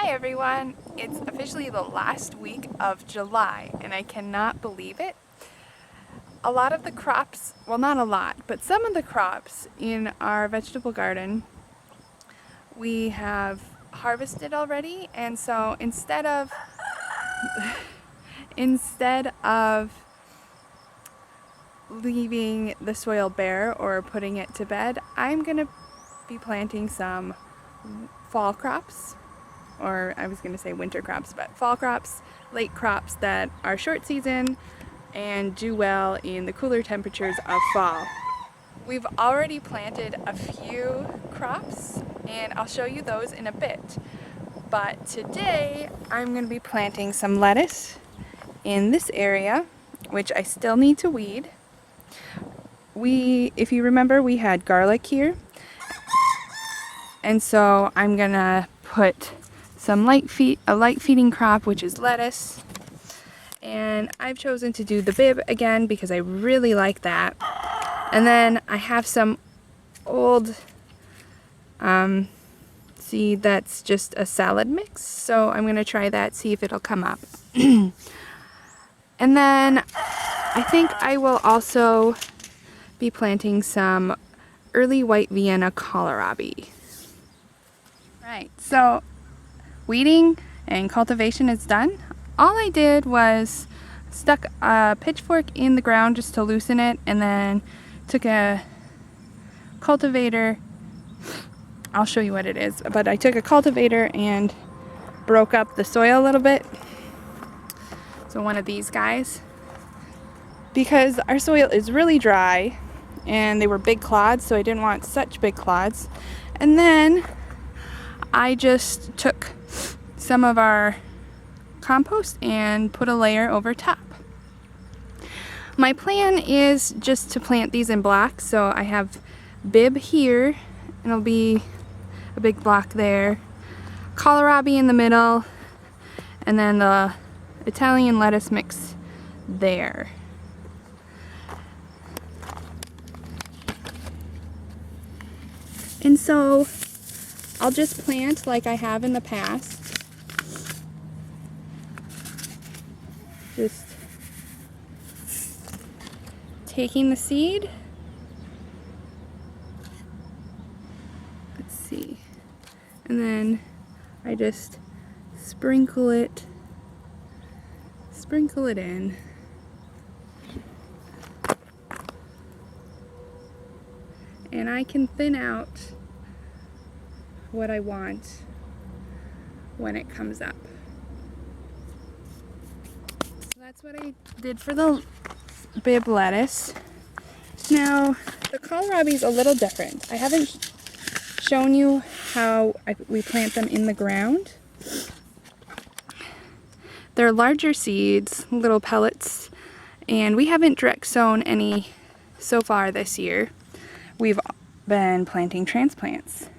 Hi everyone! It's officially the last week of July and I cannot believe it. A lot of the crops, well not a lot, but some of the crops in our vegetable garden we have harvested already, and so instead of leaving the soil bare or putting it to bed, I'm gonna be planting some fall crops. Or I was going to say winter crops, but fall crops, late crops that are short season and do well in the cooler temperatures of fall. We've already planted a few crops and I'll show you those in a bit. But today I'm going to be planting some lettuce in this area, which I still need to weed. If you remember, we had garlic here. And so I'm going to put some light feeding crop, which is lettuce, and I've chosen to do the Bibb again because I really like that. And then I have some old seed that's just a salad mix, so I'm gonna try that, see if it'll come up. And then I think I will also be planting some early white Vienna kohlrabi. Right, so weeding and cultivation is done. All I did was stuck a pitchfork in the ground just to loosen it, and then took a cultivator. I'll show you what it is, but I took a cultivator and broke up the soil a little bit. So one of these guys, because our soil is really dry and they were big clods, so I didn't want such big clods. And then I just took some of our compost and put a layer over top. My plan is just to plant these in blocks, so I have Bibb here, and it'll be a big block there, kohlrabi in the middle, and then the Italian lettuce mix there. And so I'll just plant like I have in the past. Just taking the seed. Let's see. And then I just sprinkle it in. And I can thin out what I want when it comes up. So that's what I did for the Bibb lettuce. Now the kohlrabi is a little different. I haven't shown you how we plant them in the ground. They're larger seeds, little pellets, and we haven't direct sown any so far this year. We've been planting transplants.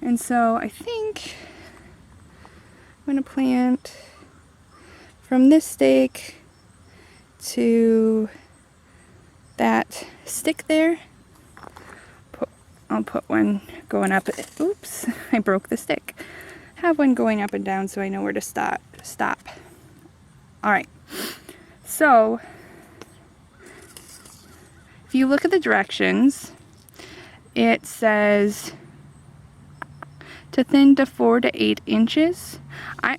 And so I think I'm going to plant from this stake to that stick there. I'll put one going up. Oops, I broke the stick. Have one going up and down so I know where to stop. Alright, so if you look at the directions, it says to thin to 4 to 8 inches.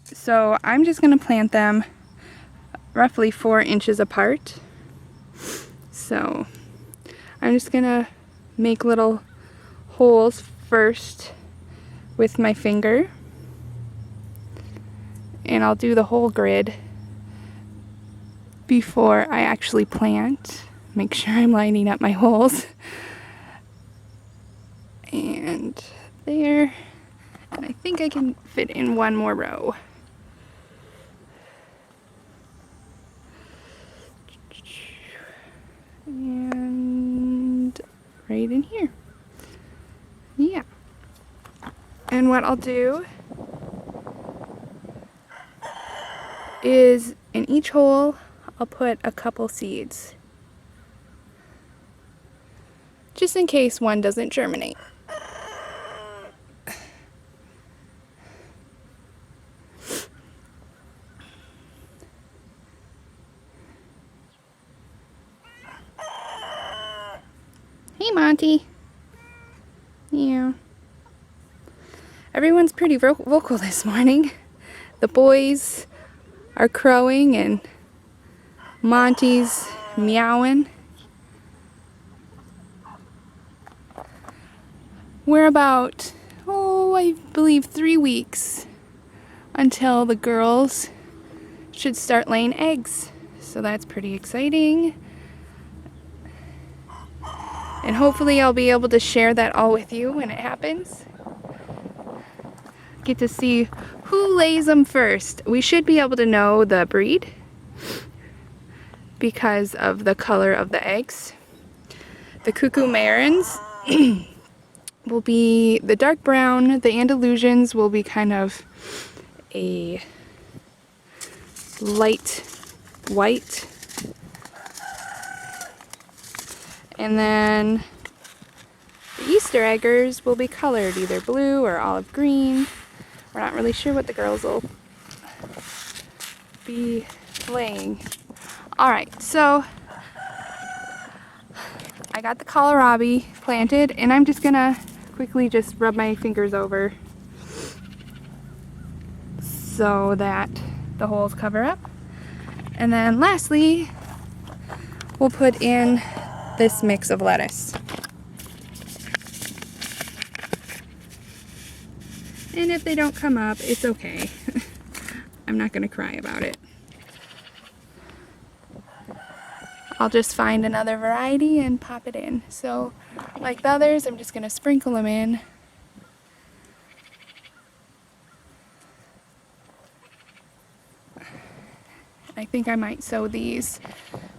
So I'm just going to plant them roughly 4 inches apart. So I'm just going to make little holes first with my finger, and I'll do the whole grid before I actually plant. Make sure I'm lining up my holes. And there. And I think I can fit in one more row. And right in here. Yeah. And what I'll do is in each hole I'll put a couple seeds, just in case one doesn't germinate. Hey, Monty. Yeah. Everyone's pretty vocal this morning. The boys are crowing and Monty's meowing. We're about, I believe 3 weeks until the girls should start laying eggs. So that's pretty exciting. And hopefully I'll be able to share that all with you when it happens. Get to see who lays them first. We should be able to know the breed because of the color of the eggs. The cuckoo marins will be the dark brown. The Andalusians will be kind of a light white. And then the Easter eggers will be colored either blue or olive green. We're not really sure what the girls will be laying. Alright, so I got the kohlrabi planted, and I'm just gonna quickly just rub my fingers over so that the holes cover up. And then lastly, we'll put in this mix of lettuce. And if they don't come up, it's okay. I'm not gonna cry about it. I'll just find another variety and pop it in. So, like the others, I'm just gonna sprinkle them in. I think I might sow these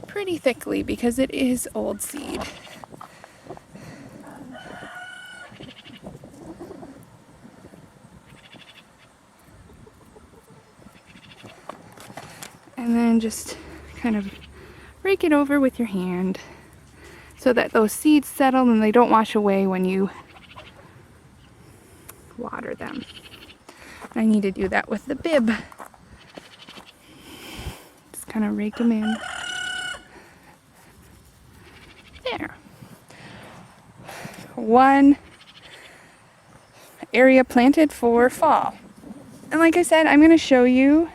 pretty thickly because it is old seed. And then just kind of rake it over with your hand so that those seeds settle and they don't wash away when you water them. I need to do that with the Bibb. Just kind of rake them in. There. One area planted for fall. And like I said, I'm going to show you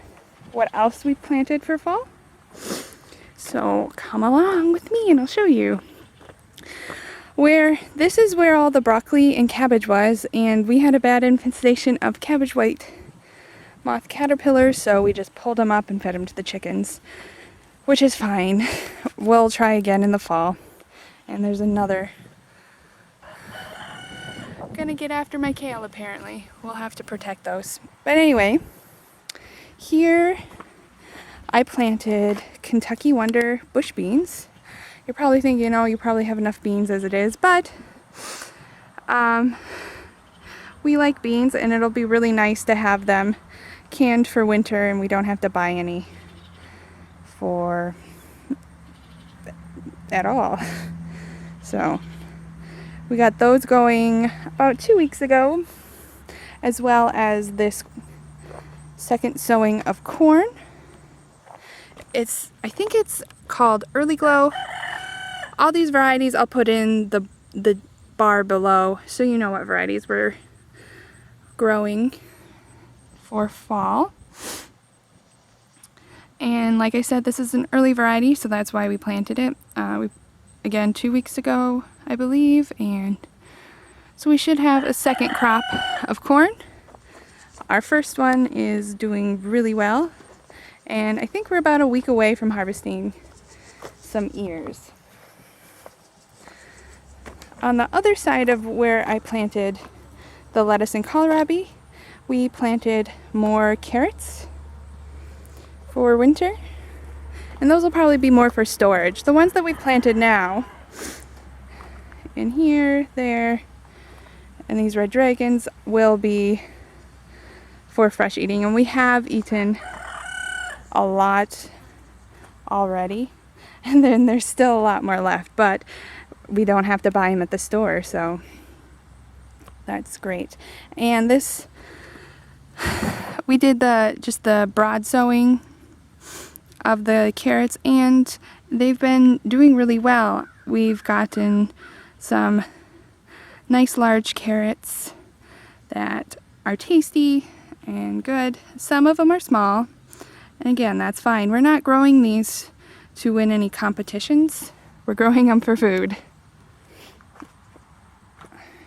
what else we planted for fall. So come along with me and I'll show you. This is where all the broccoli and cabbage was, and we had a bad infestation of cabbage white moth caterpillars, so we just pulled them up and fed them to the chickens, which is fine. We'll try again in the fall. And there's another. Gonna get after my kale apparently. We'll have to protect those. But anyway, here I planted Kentucky Wonder bush beans. You're probably thinking, oh, you probably have enough beans as it is, but we like beans, and it'll be really nice to have them canned for winter, and we don't have to buy any at all. So we got those going about 2 weeks ago, as well as this second sowing of corn. I think it's called Early Glow. All these varieties I'll put in the bar below so you know what varieties we're growing for fall. And like I said, this is an early variety, so that's why we planted it. Again, 2 weeks ago, I believe, and so we should have a second crop of corn. Our first one is doing really well, and I think we're about a week away from harvesting some ears. On the other side of where I planted the lettuce and kohlrabi, we planted more carrots for winter, and those will probably be more for storage. The ones that we planted now, in here, there, and these red dragons will be for fresh eating, and we have eaten a lot already, and then there's still a lot more left, but we don't have to buy them at the store, so that's great. And this, we did just the broad sowing of the carrots, and they've been doing really well. We've gotten some nice large carrots that are tasty and good. Some of them are small, and again, that's fine. We're not growing these to win any competitions. We're growing them for food.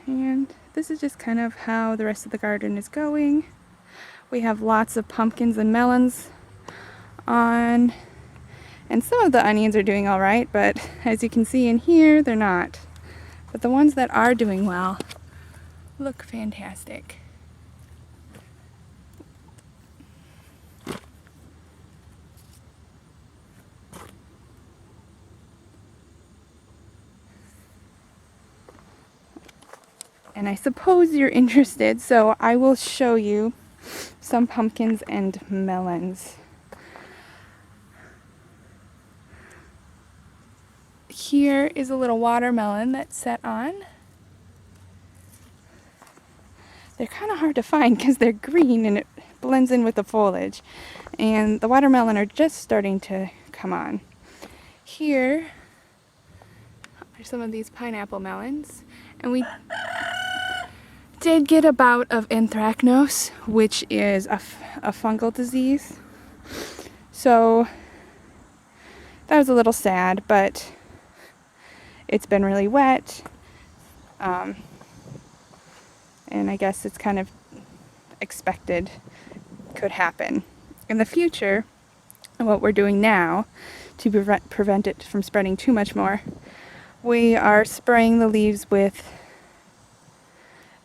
And this is just kind of how the rest of the garden is going. We have lots of pumpkins and melons on, and some of the onions are doing all right, but as you can see in here, they're not. But the ones that are doing well look fantastic. And I suppose you're interested, so I will show you some pumpkins and melons. Here is a little watermelon that's set on. They're kind of hard to find because they're green and it blends in with the foliage. And the watermelon are just starting to come on. Here are some of these pineapple melons. And we did get a bout of anthracnose, which is a fungal disease. So that was a little sad, but it's been really wet. And I guess it's kind of expected could happen. In the future, what we're doing now to prevent it from spreading too much more, we are spraying the leaves with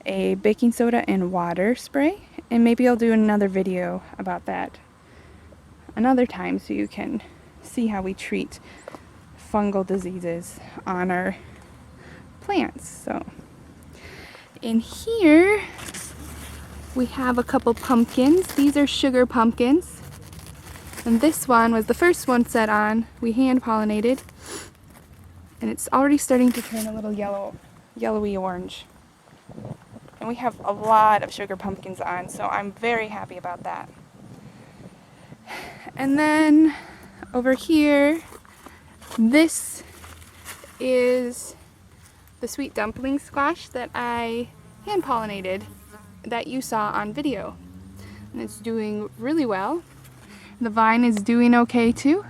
a baking soda and water spray, and maybe I'll do another video about that another time so you can see how we treat fungal diseases on our plants. So in here we have a couple pumpkins. These are sugar pumpkins, and this one was the first one set on. We hand pollinated, and it's already starting to turn a little yellowy orange. And we have a lot of sugar pumpkins on, so I'm very happy about that. And then over here, this is the sweet dumpling squash that I hand pollinated that you saw on video. And it's doing really well. The vine is doing okay too.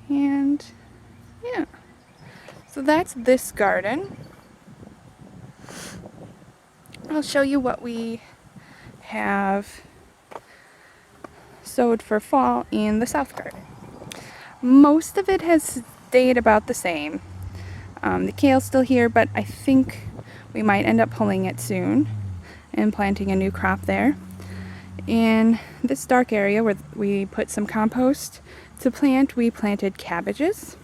And yeah. So that's this garden. I'll show you what we have sowed for fall in the south garden. Most of it has stayed about the same. The kale's still here, but I think we might end up pulling it soon and planting a new crop there. In this dark area where we put some compost to plant, we planted cabbages.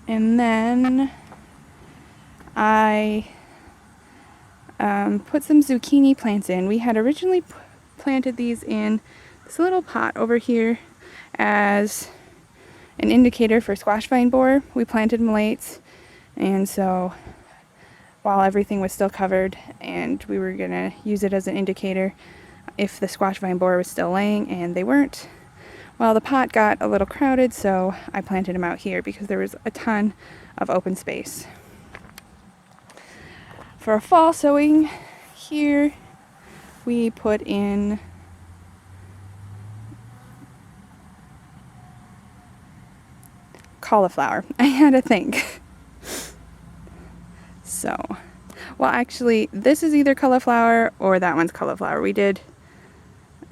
And then I put some zucchini plants in. We had originally planted these in this little pot over here as an indicator for squash vine borer. We planted them late, and so while everything was still covered, and we were going to use it as an indicator if the squash vine borer was still laying, and they weren't. Well, the pot got a little crowded, so I planted them out here because there was a ton of open space. For our fall sowing, here we put in cauliflower. I had to think. So, well, actually, this is either cauliflower or that one's cauliflower. We did,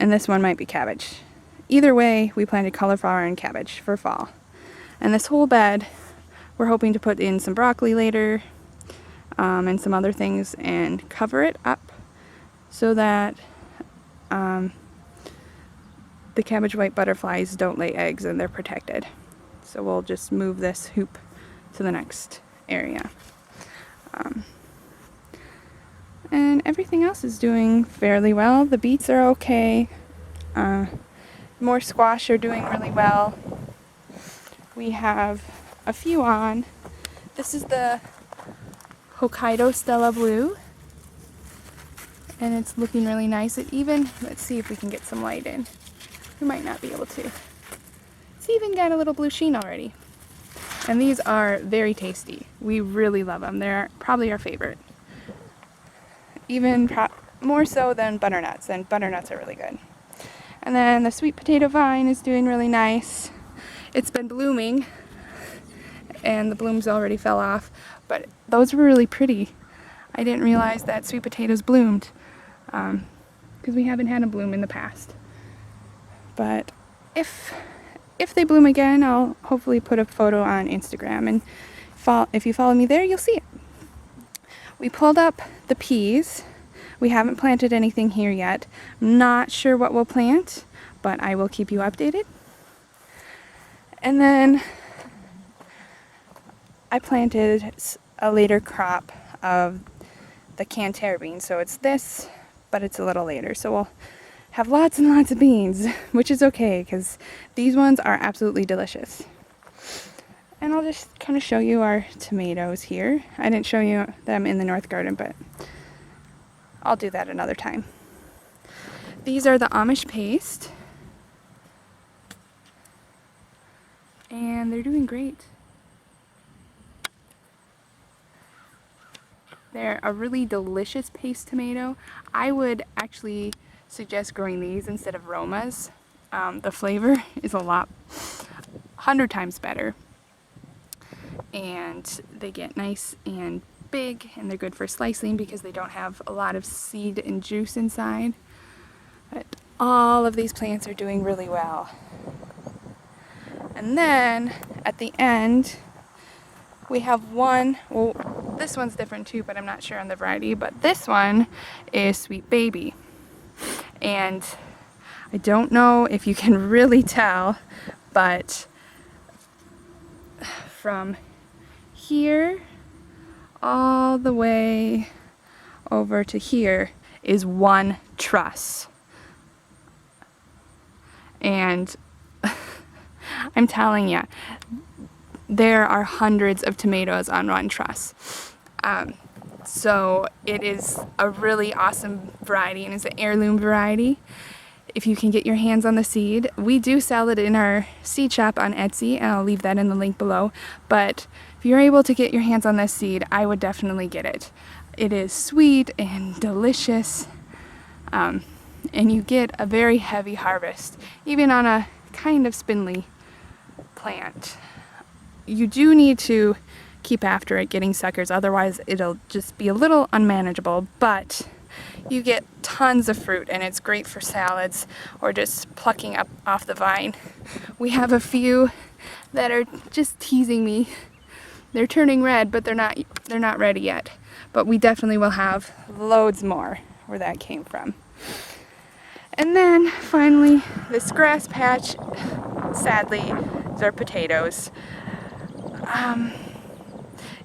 and this one might be cabbage. Either way, we planted cauliflower and cabbage for fall. And this whole bed, we're hoping to put in some broccoli later, and some other things, and cover it up so that the cabbage white butterflies don't lay eggs and they're protected. So we'll just move this hoop to the next area. And everything else is doing fairly well. The beets are okay. More squash are doing really well. We have a few on. This is the Hokkaido Stella Blue, and it's looking really nice. It even, let's see if we can get some light in. We might not be able to. It's even got a little blue sheen already. And these are very tasty. We really love them. They're probably our favorite. Even more so than butternuts, and butternuts are really good. And then the sweet potato vine is doing really nice. It's been blooming, and the blooms already fell off, but those were really pretty. I didn't realize that sweet potatoes bloomed, because we haven't had them bloom in the past. But if they bloom again, I'll hopefully put a photo on Instagram, and if you follow me there, you'll see it. We pulled up the peas. We haven't planted anything here yet. I'm not sure what we'll plant, but I will keep you updated. And then I planted a later crop of the Cantare beans. So it's this, but it's a little later. So we'll have lots and lots of beans, which is okay because these ones are absolutely delicious. And I'll just kind of show you our tomatoes here. I didn't show you them in the North Garden, but I'll do that another time. These are the Amish paste. And they're doing great. They're a really delicious paste tomato. I would actually suggest growing these instead of Romas. The flavor is 100 times better. And they get nice and big, and they're good for slicing because they don't have a lot of seed and juice inside. But all of these plants are doing really well. And then at the end we have one, well, this one's different too, but I'm not sure on the variety, but this one is Sweet Baby. And I don't know if you can really tell, but from here all the way over to here is one truss. And I'm telling you, there are hundreds of tomatoes on one truss. So it is a really awesome variety, and it's an heirloom variety. If you can get your hands on the seed, we do sell it in our seed shop on Etsy, and I'll leave that in the link below. But if you're able to get your hands on this seed, I would definitely get it. It is sweet and delicious, and you get a very heavy harvest, even on a kind of spindly plant. You do need to keep after it getting suckers, otherwise it'll just be a little unmanageable, but you get tons of fruit, and it's great for salads or just plucking up off the vine. We have a few that are just teasing me. They're turning red, but they're not ready yet. But we definitely will have loads more where that came from. And then finally, this grass patch, sadly, is our potatoes.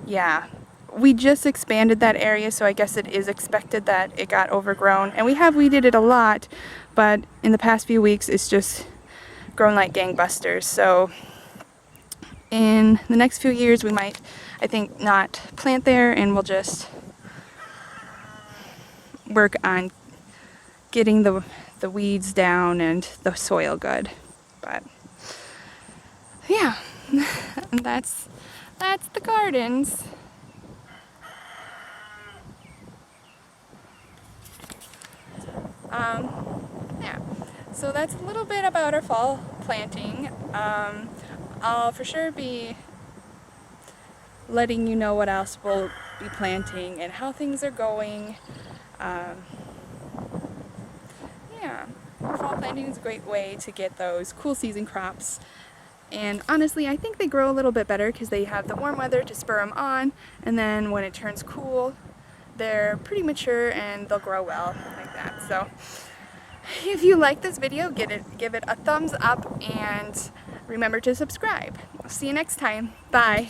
Yeah, we just expanded that area, so I guess it is expected that it got overgrown. And we have weeded it a lot, but in the past few weeks it's just grown like gangbusters. So in the next few years we might, I think, not plant there, and we'll just work on getting the weeds down and the soil good. But yeah, and that's the gardens. Yeah, so that's a little bit about our fall planting. I'll for sure be letting you know what else we'll be planting and how things are going. Yeah, fall planting is a great way to get those cool season crops. And honestly, I think they grow a little bit better because they have the warm weather to spur them on, and then when it turns cool, they're pretty mature and they'll grow well like that. So if you like this video, give it a thumbs up, and remember to subscribe. I'll see you next time. Bye.